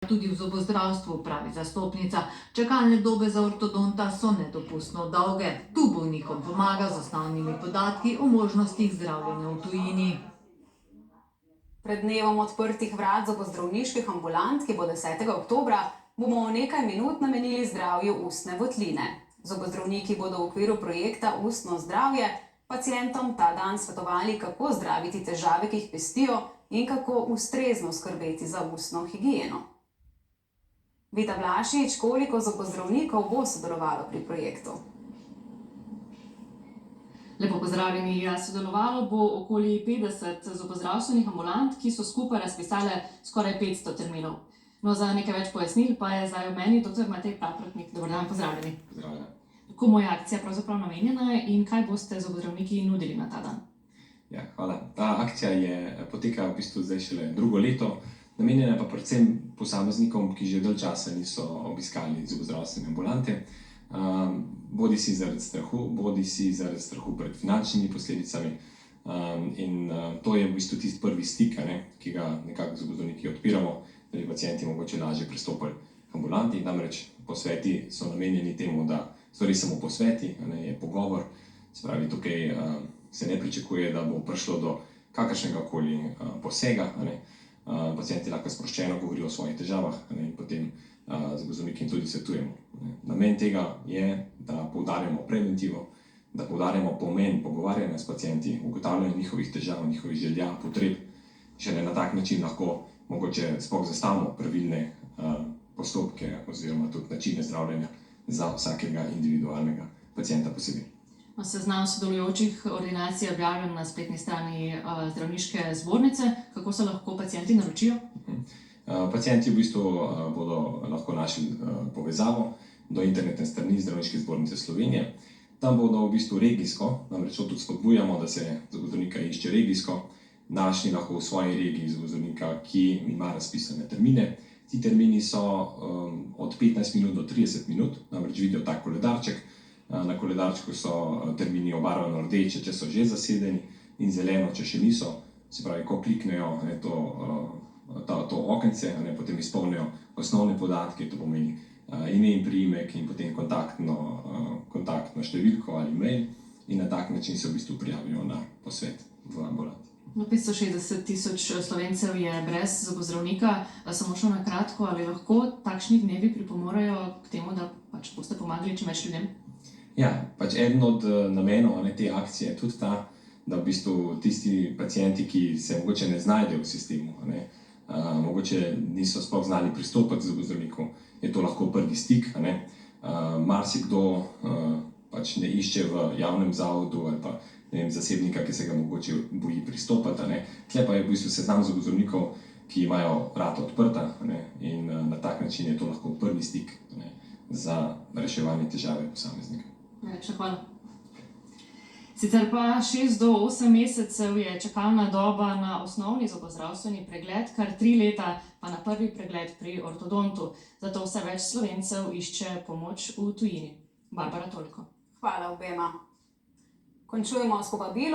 Tudi v zobozdravstvu, pravi zastopnica. Čakalne dobe za ortodonta so nedopustno dolge. Tu bolnikom pomaga z osnovnimi podatki o možnostih zdravljenja v tujini. Pred dnevom odprtih vrat zobozdravniških ambulant, ki bo 10. oktobra, bomo nekaj minut namenili zdravju ustne votline. Zobozdravniki bodo v okviru projekta Ustno zdravje pacientom ta dan svetovali, kako zdraviti težave, ki jih pestijo, in kako ustrezno skrbeti za ustno higieno. Vita Vlašič, koliko zobozdravnikov bo sodelovalo pri projektu? Lepo pozdravljeni. Sodelovalo bo okoli 50 zobozdravstvenih ambulant, ki so skupaj razpisale skoraj 500 terminov. No, za nekaj več pojasnil pa je zdaj v meni dr. Matej Praprotnik. Dober dan, pozdravljeni. Pozdravljeni. Komu je akcija pravzaprav namenjena in kaj boste zobozdravniki nudili na ta dan? Ja, hvala. Ta akcija poteka v bistvu zdaj šele drugo leto, namenjena pa predvsem posameznikom, ki že dalj časa niso obiskali zobozdravstvene ambulante, bodisi zaradi strahu pred finančnimi posledicami. To je v bistvu tisti prvi stik, ki ga nekako zobozdravniki odpiramo, da bi pacienti mogoče lažje pristopili k ambulanti. Namreč posveti so namenjeni temu, da so res samo posveti, je pogovor. Se pravi, tukaj se ne pričakuje, da bo prišlo do kakršnega koli posega. Pacienti lahko sproščeno govorijo o svojih težavah in potem zobozdravniki tudi svetujemo. Namen tega je, da poudarjamo preventivo, da poudarjamo pomen pogovarjanja s pacienti, ugotavljanja njihovih težav, njihovih želja, potreb. Šele na tak način lahko mogoče sploh zastavimo pravilne postopke oziroma tudi načine zdravljenja za vsakega individualnega pacienta posebej. Seznam sodelujočih ordinacij je objavljen na spletni strani zdravniške zbornice. Kako se lahko pacienti naročijo? Pacienti v bistvu bodo lahko našli povezavo do internetne strani Zdravniške zbornice Slovenije. Tam bodo v bistvu regijsko, namreč to tudi spodbujamo, da se zobozdravnika išče regijsko, našli lahko v svoji regiji zobozdravnika, ki ima razpisane termine. Ti termini so od 15 minut do 30 minut, namreč vidijo tak koledarček. Na koledarčku so termini obarvano rdeče, če so že zasedeni, in zeleno, če še niso. Se pravi, ko kliknejo to okence, potem izpolnijo osnovne podatke, to pomeni ime in priimek in potem kontaktno številko ali mail, in na tak način se v bistvu prijavijo na posvet v ambulanti. 560 tisoč Slovencev je brez zobozdravnika. Samo še na kratko, ali lahko takšni dnevi pripomorejo k temu, da boste pomagali čim več ljudem? Ja, eden od namenov te akcije je tudi ta, da v bistvu tisti pacienti, ki se mogoče ne znajdejo v sistemu, mogoče niso sploh znali pristopiti k zobozdravniku, je to lahko prvi stik. Marsikdo ne išče v javnem zavodu ali pa zasebnika, ki se ga mogoče boji pristopiti. Tle pa je v bistvu seznam zobozdravnikov, ki imajo vrata odprta, in na tak način je to lahko prvi stik za reševanje težave posameznika. Najlepša hvala. Sicer pa 6 do 8 mesecev je čakalna doba na osnovni zobozdravstveni pregled, kar 3 leta pa na prvi pregled pri ortodontu. Zato vse več Slovencev išče pomoč v tujini. Barbara, toliko. Hvala obema. Končujemo s povabilom.